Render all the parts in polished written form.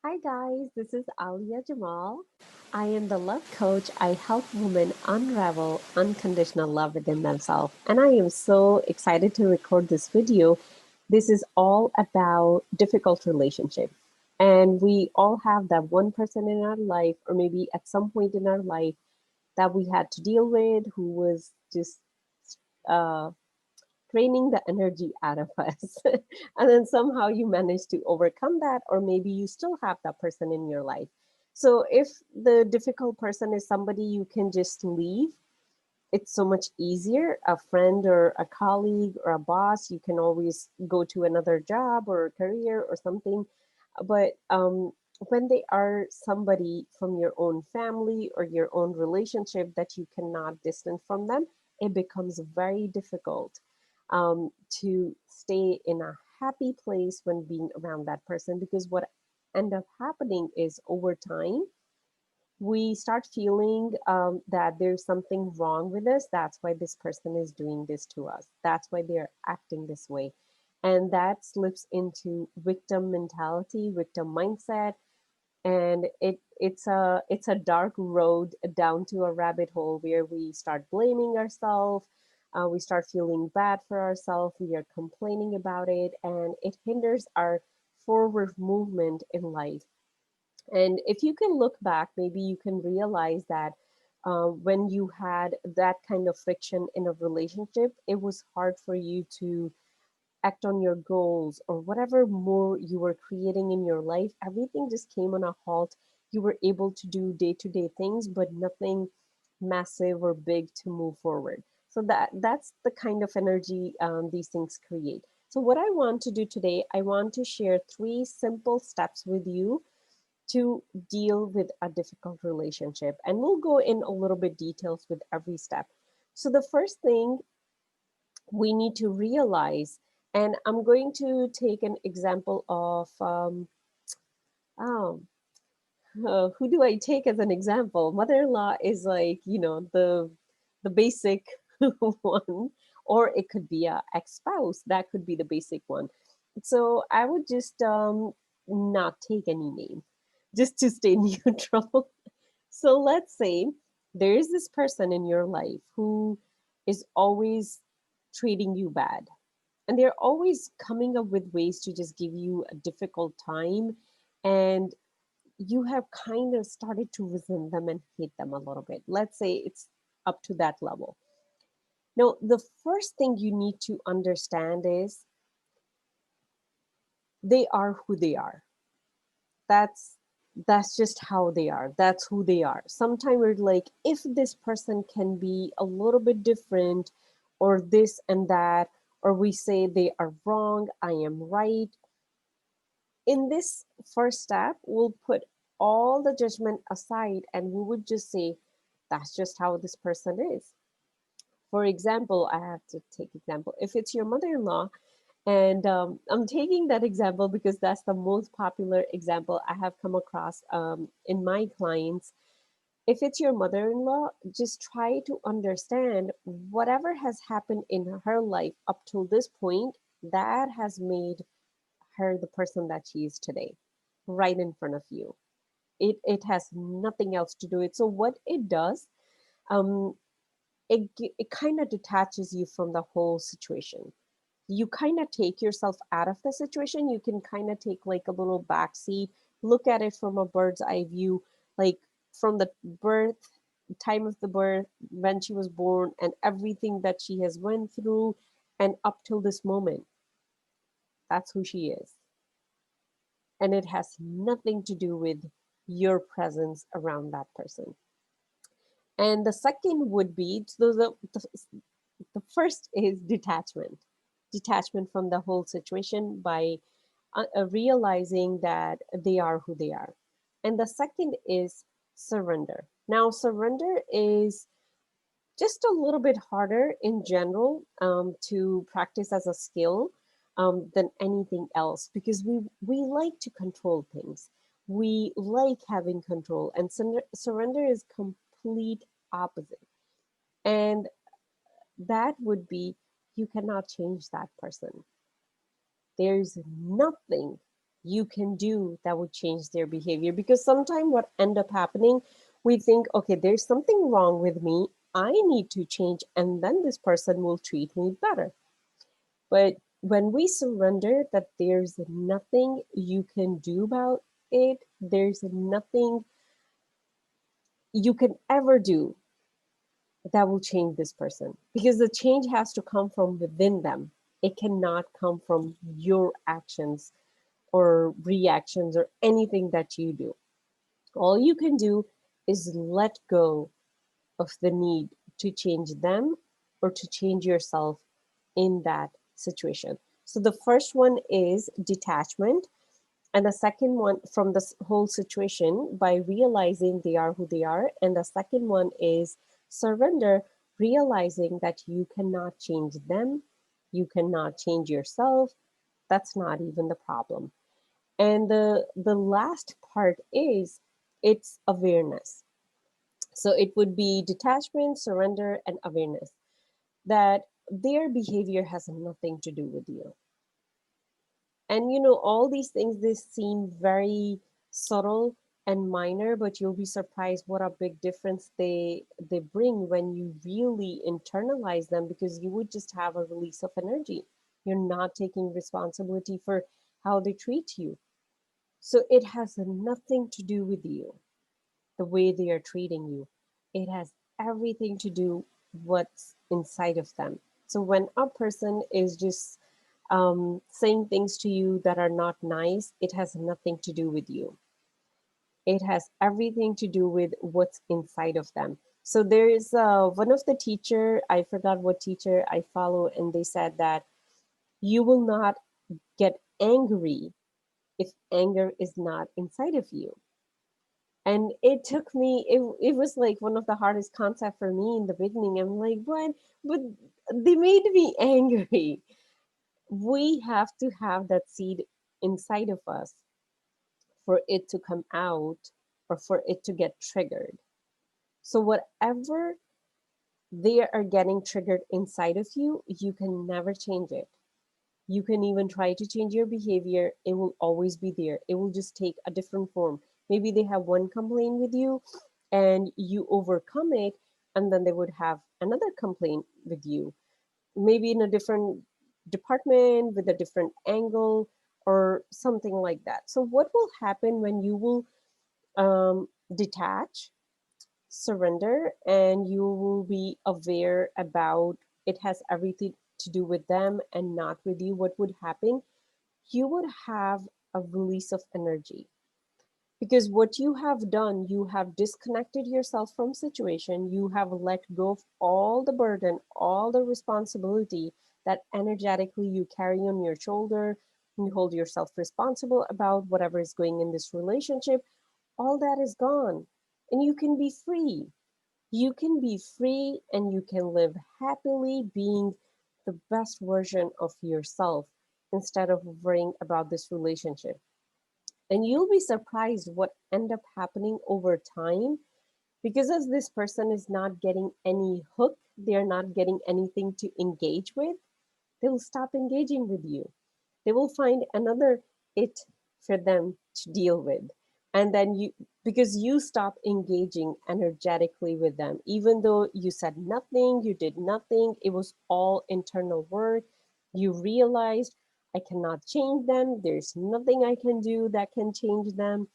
Hi guys, this is Alia Jamal. I am the love coach. I help women unravel unconditional love within themselves. And I am so excited to record this video. This is all about difficult relationship. And we all have that one person in our life, or maybe at some point in our life, that we had to deal with who was just uh, draining the energy out of us. And then somehow you manage to overcome that, or maybe you still have that person in your life. So if the difficult person is somebody you can just leave, it's so much easier. A friend or a colleague or a boss, you can always go to another job or a career or something. But when they are somebody from your own family or your own relationship that you cannot distance from them, it becomes very difficult to stay in a happy place when being around that person, because what end up happening is over time we start feeling that there's something wrong with us. That's why this person is doing this to us. That's why they're acting this way. And that slips into victim mentality, victim mindset. And it's a dark road down to a rabbit hole where we start blaming ourselves. We start feeling bad for ourselves. We are complaining about it, and it hinders our forward movement in life. And if you can look back, maybe you can realize that when you had that kind of friction in a relationship, it was hard for you to act on your goals or whatever more you were creating in your life. Everything just came on a halt. You were able to do day to day things, but nothing massive or big to move forward. So that's the kind of energy these things create. So what I want to do today, I want to share three simple steps with you to deal with a difficult relationship. And we'll go in a little bit details with every step. So the first thing we need to realize, and I'm going to take an example of, oh, who do I take as an example? Mother-in-law is like, the basic one, or it could be a ex-spouse. That could be the basic one. So I would just not take any name, just to stay neutral. So let's say there is this person in your life who is always treating you bad, and they're always coming up with ways to just give you a difficult time, and you have kind of started to resent them and hate them a little bit. Let's say it's up to that level. Now, the first thing you need to understand is they are who they are. That's just how they are. That's who they are. Sometimes we're like, if this person can be a little bit different, or this and that, or we say they are wrong, I am right. In this first step, we'll put all the judgment aside and we would just say, that's just how this person is. For example, I have to take example. If it's your mother-in-law, and I'm taking that example because that's the most popular example I have come across in my clients. If it's your mother-in-law, just try to understand whatever has happened in her life up till this point that has made her the person that she is today, right in front of you. It has nothing else to do it. So what it does, um, it kind of detaches you from the whole situation. You kind of take yourself out of the situation. You can kind of take like a little backseat, look at it from a bird's eye view, like from the birth, time of the birth, when she was born, and everything that she has went through, and up till this moment. That's who she is, and it has nothing to do with your presence around that person. And the second would be, so the first is detachment. Detachment from the whole situation by realizing that they are who they are. And the second is surrender. Now, surrender is just a little bit harder in general to practice as a skill than anything else, because we like to control things. We like having control, and surrender is complete opposite. And that would be, you cannot change that person. There's nothing you can do that would change their behavior? Because sometimes what end up happening, we think, okay, there's something wrong with me, I need to change, and then this person will treat me better. But when we surrender that there's nothing you can do about it, there's nothing you can ever do that will change this person, because the change has to come from within them. It cannot come from your actions or reactions or anything that you do. All you can do is let go of the need to change them or to change yourself in that situation. So the first one is detachment, and the second one from this whole situation by realizing they are who they are. And the second one is surrender, realizing that you cannot change them, you cannot change yourself. That's not even the problem. And the last part is it's awareness. So it would be detachment, surrender, and awareness that their behavior has nothing to do with you. And all these things, they seem very subtle and minor, but you'll be surprised what a big difference they bring when you really internalize them, because you would just have a release of energy. You're not taking responsibility for how they treat you. So it has nothing to do with you, the way they are treating you. It has everything to do what's inside of them. So when a person is just saying things to you that are not nice, it has nothing to do with you. It has everything to do with what's inside of them. So there is one of the teacher, I forgot what teacher I follow, and they said that you will not get angry if anger is not inside of you. And it took me, it was like one of the hardest concepts for me in the beginning. I'm like, what? But they made me angry. We have to have that seed inside of us for it to come out or for it to get triggered. So, whatever they are getting triggered inside of you, you can never change it. You can even try to change your behavior, it will always be there. It will just take a different form. Maybe they have one complaint with you and you overcome it, and then they would have another complaint with you, maybe in a different department with a different angle or something like that. So, what will happen when you will detach, surrender, and you will be aware about it has everything to do with them and not with you? What would happen? You would have a release of energy, because what you have done, you have disconnected yourself from situation, you have let go of all the burden, all the responsibility that energetically you carry on your shoulder. You hold yourself responsible about whatever is going in this relationship. All that is gone, and you can be free. You can be free and you can live happily being the best version of yourself instead of worrying about this relationship. And you'll be surprised what end up happening over time, because as this person is not getting any hook, they're not getting anything to engage with, they will stop engaging with you. They will find another it for them to deal with. And then you, because you stop engaging energetically with them, even though you said nothing, you did nothing, it was all internal work. You realized, I cannot change them. There's nothing I can do that can change them,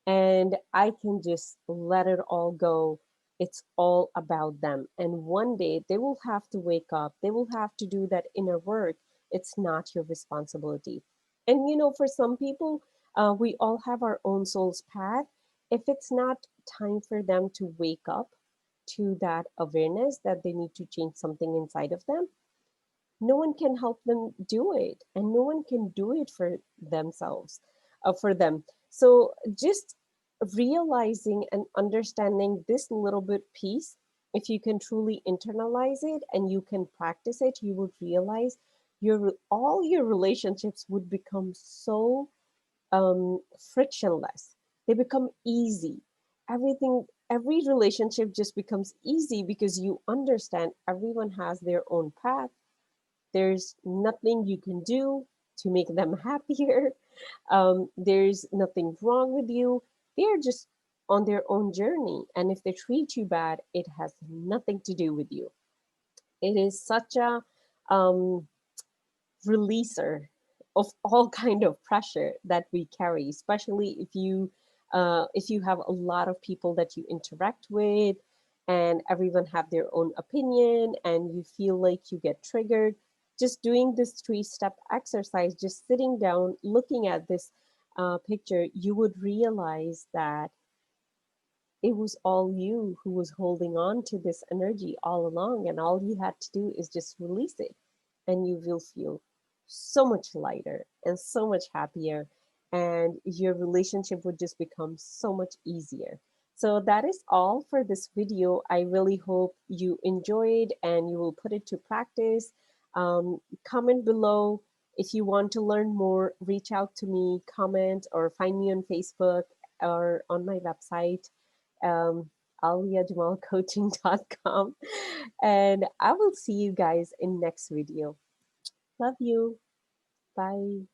and I can just let it all go. It's all about them. And one day they will have to wake up, they will have to do that inner work. It's not your responsibility. And for some people, we all have our own soul's path. If it's not time for them to wake up to that awareness that they need to change something inside of them, no one can help them do it, and no one can do it for themselves, for them. So just realizing and understanding this little bit piece, if you can truly internalize it and you can practice it, you would realize your all your relationships would become so frictionless. They become easy. Every relationship just becomes easy because you understand everyone has their own path. There's nothing you can do to make them happier. There's nothing wrong with you. They're just on their own journey. And if they treat you bad, it has nothing to do with you. It is such a um, releaser of all kind of pressure that we carry, especially if you have a lot of people that you interact with, and everyone have their own opinion, and you feel like you get triggered. Just doing this three-step exercise, just sitting down, looking at this picture, you would realize that it was all you who was holding on to this energy all along, and all you had to do is just release it, and you will feel so much lighter and so much happier, and your relationship would just become so much easier. So that is all for this video. I really hope you enjoyed and you will put it to practice. Comment below if you want to learn more. Reach out to me, comment, or find me on Facebook or on my website, um, aliajamalcoaching.com. And I will see you guys in next video. Love you. Bye.